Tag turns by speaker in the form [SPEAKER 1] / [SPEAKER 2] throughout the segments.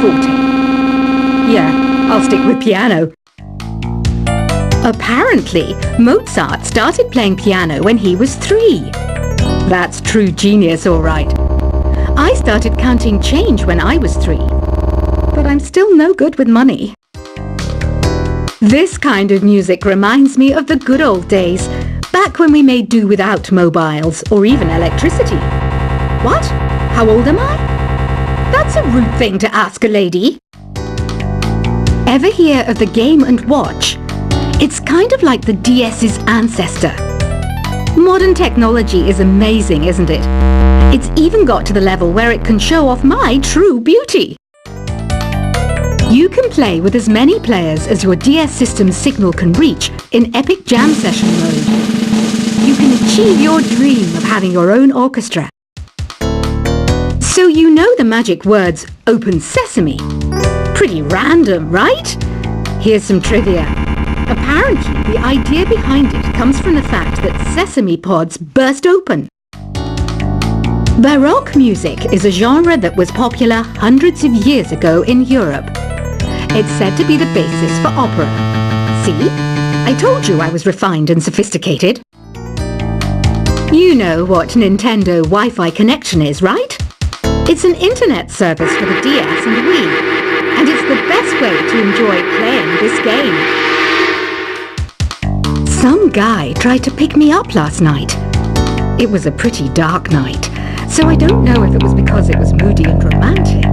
[SPEAKER 1] forte. Yeah, I'll stick with piano. Apparently, Mozart started playing piano when he was 3. That's true genius, all right. I started counting change when I was 3, but I'm still no good with money. This kind of music reminds me of the good old days, back when we made do without mobiles or even electricity. What? How old am I? That's a rude thing to ask a lady. Ever hear of the Game & Watch? It's kind of like the DS's ancestor. Modern technology is amazing, isn't it? It's even got to the level where it can show off my true beauty. You can play with as many players as your DS system's signal can reach in epic jam session mode. You can achieve your dream of having your own orchestra. So you know the magic words "Open Sesame." Pretty random, right? Here's some trivia. Apparently, the idea behind it comes from the fact that sesame pods burst open. Baroque music is a genre that was popular hundreds of years ago in Europe. It's said to be the basis for opera. See? I told you I was refined and sophisticated. You know what Nintendo Wi-Fi connection is, right? It's an internet service for the DS and Wii, and it's the best way to enjoy playing this game. Some guy tried to pick me up last night. It was a pretty dark night, so I don't know if it was because it was moody and romantic,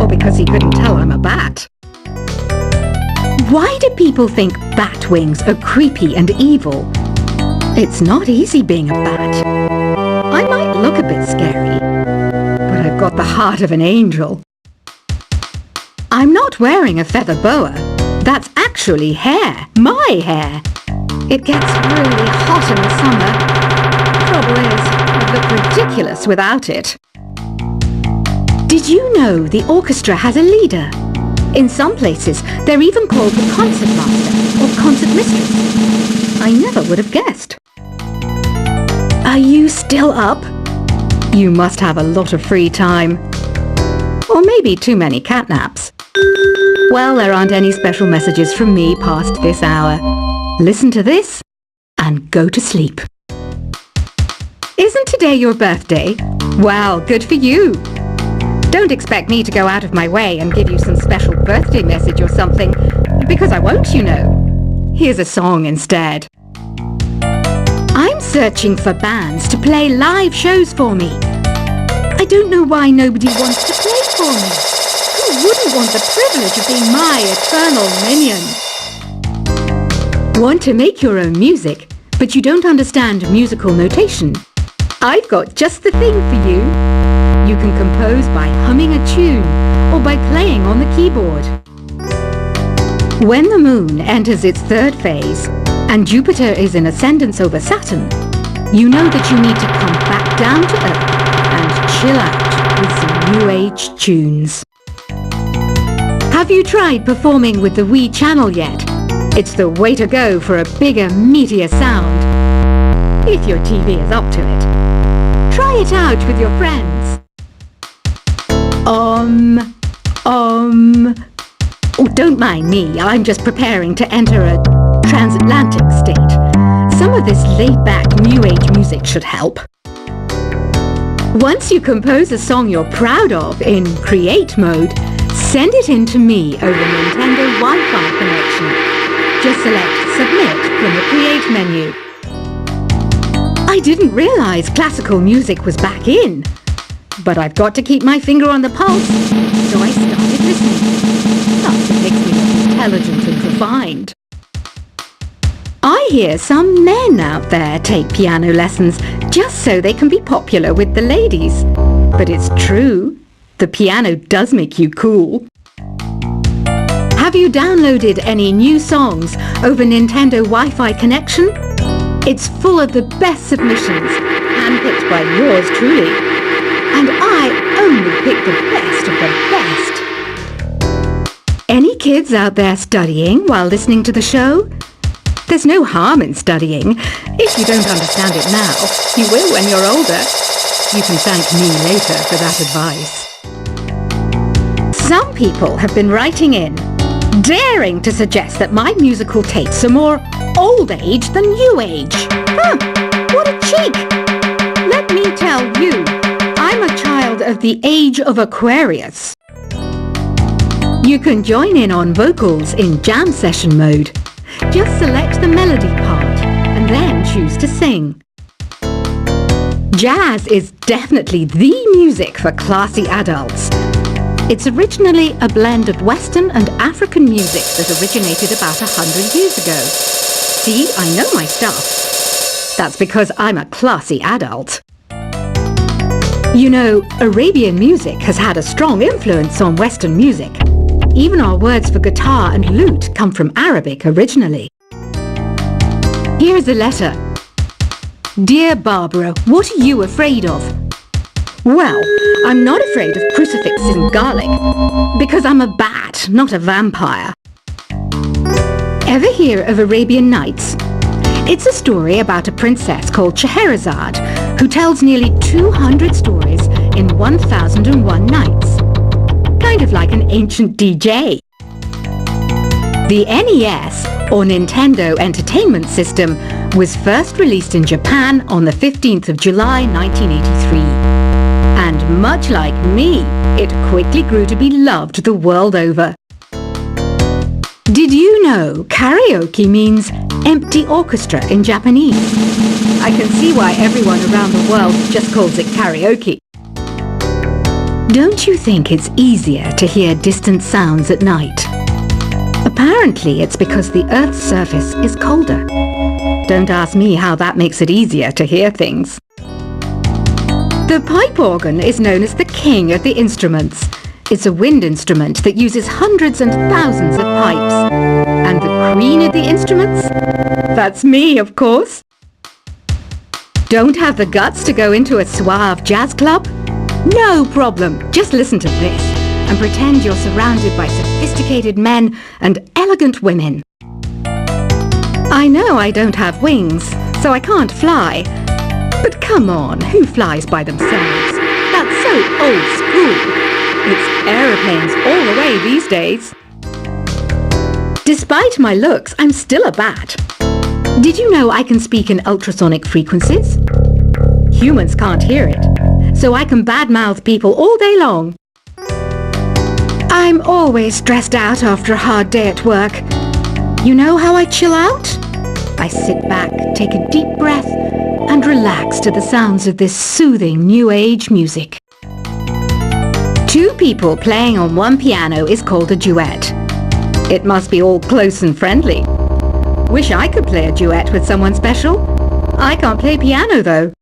[SPEAKER 1] or because he couldn't tell I'm a bat. Why do people think bat wings are creepy and evil? It's not easy being a bat. I might look a bit scary, but I've got the heart of an angel. I'm not wearing a feather boa. That's actually hair, my hair. It gets really hot in the summer. Trouble is, I'd look ridiculous without it. Did you know the orchestra has a leader? In some places, they're even called the concert master or concert mistress. I never would have guessed. Are you still up? You must have a lot of free time. Or maybe too many catnaps. Well, there aren't any special messages from me past this hour. Listen to this and go to sleep. Isn't today your birthday? Well, good for you. Don't expect me to go out of my way and give you some special birthday message or something, because I won't, you know. Here's a song instead. I'm searching for bands to play live shows for me. I don't know why nobody wants to play for me. Who wouldn't want the privilege of being my eternal minion? Want to make your own music, but you don't understand musical notation? I've got just the thing for you. You can compose by humming a tune or by playing on the keyboard. When the moon enters its 3rd phase and Jupiter is in ascendance over Saturn, you know that you need to come back down to Earth and chill out with some new age tunes. Have you tried performing with the Wii channel yet? It's the way to go for a bigger, meatier sound. If your TV is up to it. Try it out with your friends. Oh, don't mind me. I'm just preparing to enter a transatlantic state. Some of this laid-back New Age music should help. Once you compose a song you're proud of in Create mode, send it in to me over Nintendo Wi-Fi connection. Just select Submit from the Create menu. I didn't realize classical music was back in. But I've got to keep my finger on the pulse, so I started listening. Plus, it makes me look intelligent and refined. I hear some men out there take piano lessons just so they can be popular with the ladies. But it's true, the piano does make you cool. Have you downloaded any new songs over Nintendo Wi-Fi connection? It's full of the best submissions, handpicked by yours truly. And I only pick the best of the best. Any kids out there studying while listening to the show? There's no harm in studying. If you don't understand it now, you will when you're older. You can thank me later for that advice. Some people have been writing in, daring to suggest that my musical tastes are more old age than new age. Huh, what a cheek! Let me tell you, I'm a child of the age of Aquarius. You can join in on vocals in jam session mode. Just select the melody part and then choose to sing. Jazz is definitely the music for classy adults. It's originally a blend of Western and African music that originated about 100 years ago. See, I know my stuff. That's because I'm a classy adult. You know, Arabian music has had a strong influence on Western music. Even our words for guitar and lute come from Arabic originally. Here's a letter. Dear Barbara, what are you afraid of? Well, I'm not afraid of crucifixes and garlic, because I'm a bat, not a vampire. Ever hear of Arabian Nights? It's a story about a princess called Scheherazade, who tells nearly 200 stories in 1001 nights. Kind of like an ancient DJ. The NES, or Nintendo Entertainment System, was first released in Japan on the 15th of July 1983. And much like me, it quickly grew to be loved the world over. Did you know karaoke means empty orchestra in Japanese? I can see why everyone around the world just calls it karaoke. Don't you think it's easier to hear distant sounds at night? Apparently it's because the Earth's surface is colder. Don't ask me how that makes it easier to hear things. The pipe organ is known as the king of the instruments. It's a wind instrument that uses hundreds and thousands of pipes. And the queen of the instruments? That's me, of course. Don't have the guts to go into a suave jazz club? No problem. Just listen to this and pretend you're surrounded by sophisticated men and elegant women. I know I don't have wings, so I can't fly. But come on, who flies by themselves? That's so old school. It's aeroplanes all the way these days. Despite my looks, I'm still a bat. Did you know I can speak in ultrasonic frequencies? Humans can't hear it, so I can badmouth people all day long. I'm always stressed out after a hard day at work. You know how I chill out? I sit back, take a deep breath, and relax to the sounds of this soothing new age music. Two people playing on one piano is called a duet. It must be all close and friendly. Wish I could play a duet with someone special. I can't play piano though.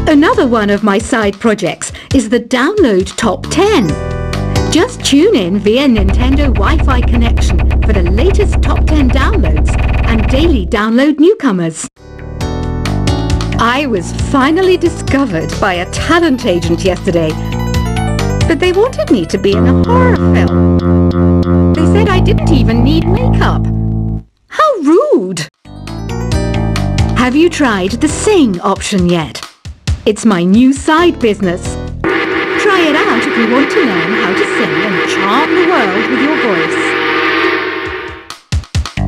[SPEAKER 1] Another one of my side projects is the Download Top 10. Just tune in via Nintendo Wi-Fi connection for the latest top 10 downloads and daily download newcomers. I was finally discovered by a talent agent yesterday, but they wanted me to be in a horror film. They said I didn't even need makeup. How rude! Have you tried the Sing option yet? It's my new side business. Try it out if you want to learn how to sing and charm the world with your voice.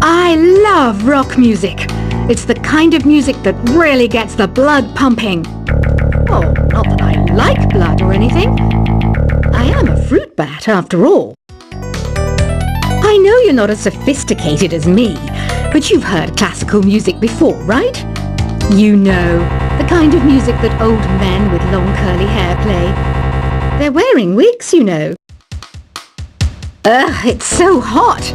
[SPEAKER 1] I love rock music. It's the kind of music that really gets the blood pumping. Oh, not that I like blood or anything. I am a fruit bat after all. I know you're not as sophisticated as me, but you've heard classical music before, right? You know, the kind of music that old men with long curly hair play. They're wearing wigs, you know. Ugh, it's so hot.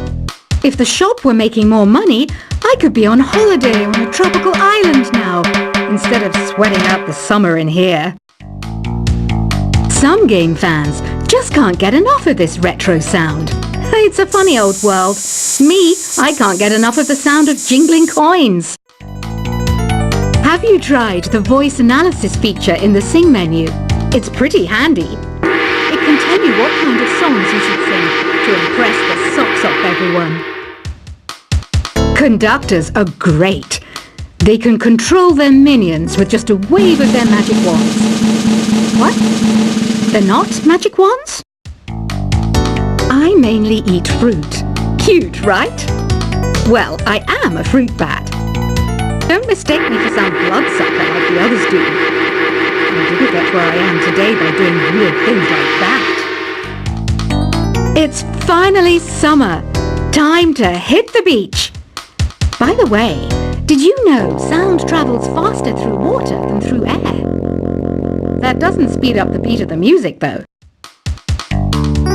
[SPEAKER 1] If the shop were making more money, I could be on holiday on a tropical island now, instead of sweating out the summer in here. Some game fans just can't get enough of this retro sound. It's a funny old world. Me, I can't get enough of the sound of jingling coins. Have you tried the voice analysis feature in the Sing menu? It's pretty handy. It can tell you what kind of songs you should sing to impress the socks off everyone. Conductors are great. They can control their minions with just a wave of their magic wands. What? They're not magic wands? I mainly eat fruit. Cute, right? Well, I am a fruit bat. Don't mistake me for some bloodsucker like the others do. I didn't get where I am today by doing weird things like that. It's finally summer. Time to hit the beach. By the way, did you know sound travels faster through water than through air? That doesn't speed up the beat of the music, though.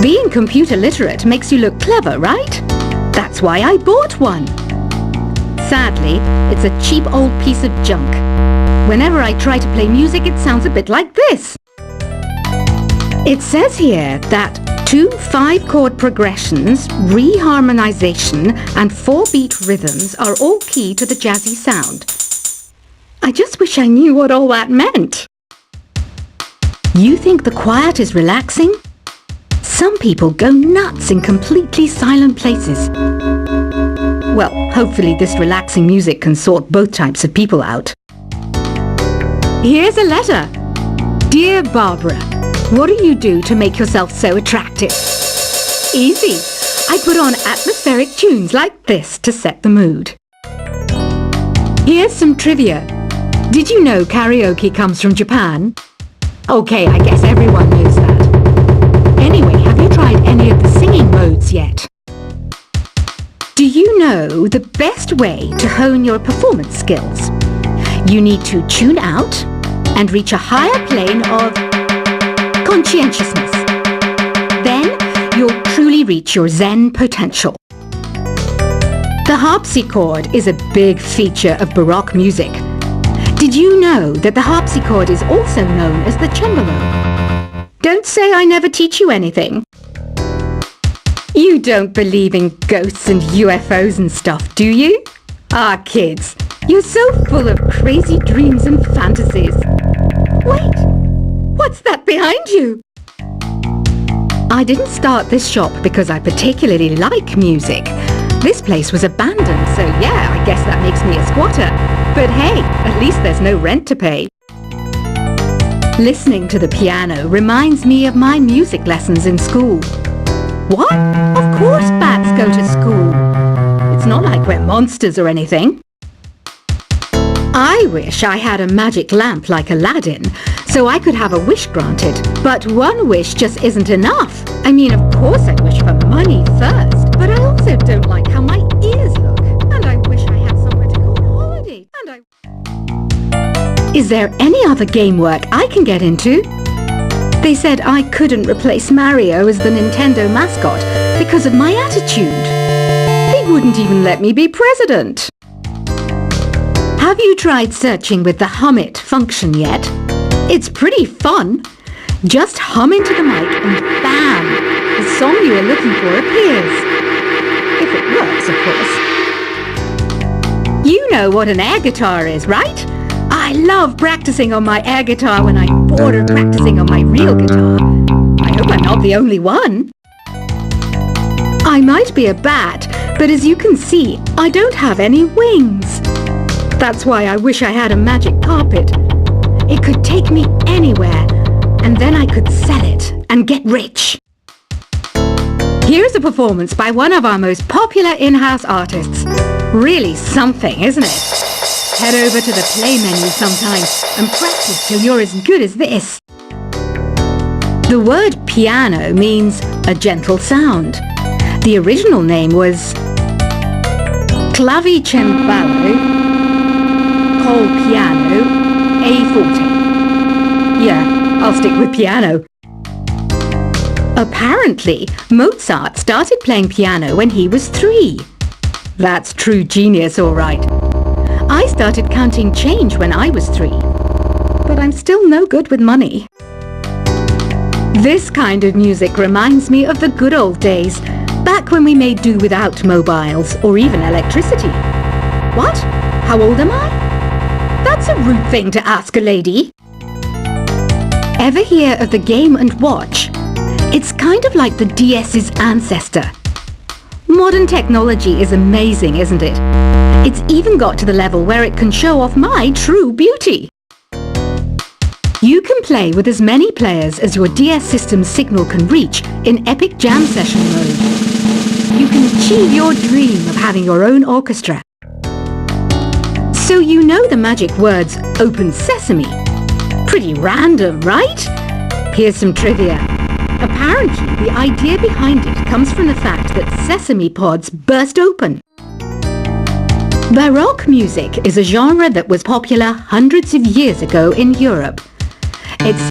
[SPEAKER 1] Being computer literate makes you look clever, right? That's why I bought one. Sadly, it's a cheap old piece of junk. Whenever I try to play music, it sounds a bit like this. It says here that 2 5-chord progressions, reharmonization, and 4-beat rhythms are all key to the jazzy sound. I just wish I knew what all that meant. You think the quiet is relaxing? Some people go nuts in completely silent places. Well, hopefully this relaxing music can sort both types of people out. Here's a letter. Dear Barbara, what do you do to make yourself so attractive? Easy. I put on atmospheric tunes like this to set the mood. Here's some trivia. Did you know karaoke comes from Japan? Okay, I guess everyone knows that. Anyway, have you tried any of the singing modes yet? Do you know the best way to hone your performance skills? You need to tune out and reach a higher plane of conscientiousness. Then you'll truly reach your Zen potential. The harpsichord is a big feature of Baroque music. Did you know that the harpsichord is also known as the cembalo? Don't say I never teach you anything. You don't believe in ghosts and UFOs and stuff, do you? Ah, kids, you're so full of crazy dreams and fantasies. Wait, what's that behind you? I didn't start this shop because I particularly like music. This place was abandoned, so yeah, I guess that makes me a squatter. But hey, at least there's no rent to pay. Listening to the piano reminds me of my music lessons in school. What? Of course bats go to school. It's not like we're monsters or anything. I wish I had a magic lamp like Aladdin, so I could have a wish granted. But one wish just isn't enough. I mean, of course I wish for money first, but I also don't like how my ears look. And I wish I had somewhere to go on holiday. Is there any other game work I can get into? They said I couldn't replace Mario as the Nintendo mascot because of my attitude. They wouldn't even let me be president. Have you tried searching with the Hum It function yet? It's pretty fun. Just hum into the mic and bam! The song you are looking for appears. If it works, of course. You know what an air guitar is, right? I love practicing on my air guitar when I'm bored of practicing on my real guitar. I hope I'm not the only one. I might be a bat, but as you can see, I don't have any wings. That's why I wish I had a magic carpet. It could take me anywhere, and then I could sell it and get rich. Here's a performance by one of our most popular in-house artists. Really something, isn't it? Head over to the play menu sometime and practice till you're as good as this. The word piano means a gentle sound. The original name was clavicembalo col piano a forte. Yeah, I'll stick with piano. Apparently, Mozart started playing piano when he was 3. That's true genius, all right. I started counting change when I was 3, but I'm still no good with money. This kind of music reminds me of the good old days, back when we made do without mobiles or even electricity. What? How old am I? That's a rude thing to ask a lady. Ever hear of the Game & Watch? It's kind of like the DS's ancestor. Modern technology is amazing, isn't it? It's even got to the level where it can show off my true beauty. You can play with as many players as your DS system's signal can reach in Epic Jam Session mode. You can achieve your dream of having your own orchestra. So you know the magic words Open Sesame. Pretty random, right? Here's some trivia. Apparently, the idea behind it comes from the fact that sesame pods burst open. Baroque music is a genre that was popular hundreds of years ago in Europe. It's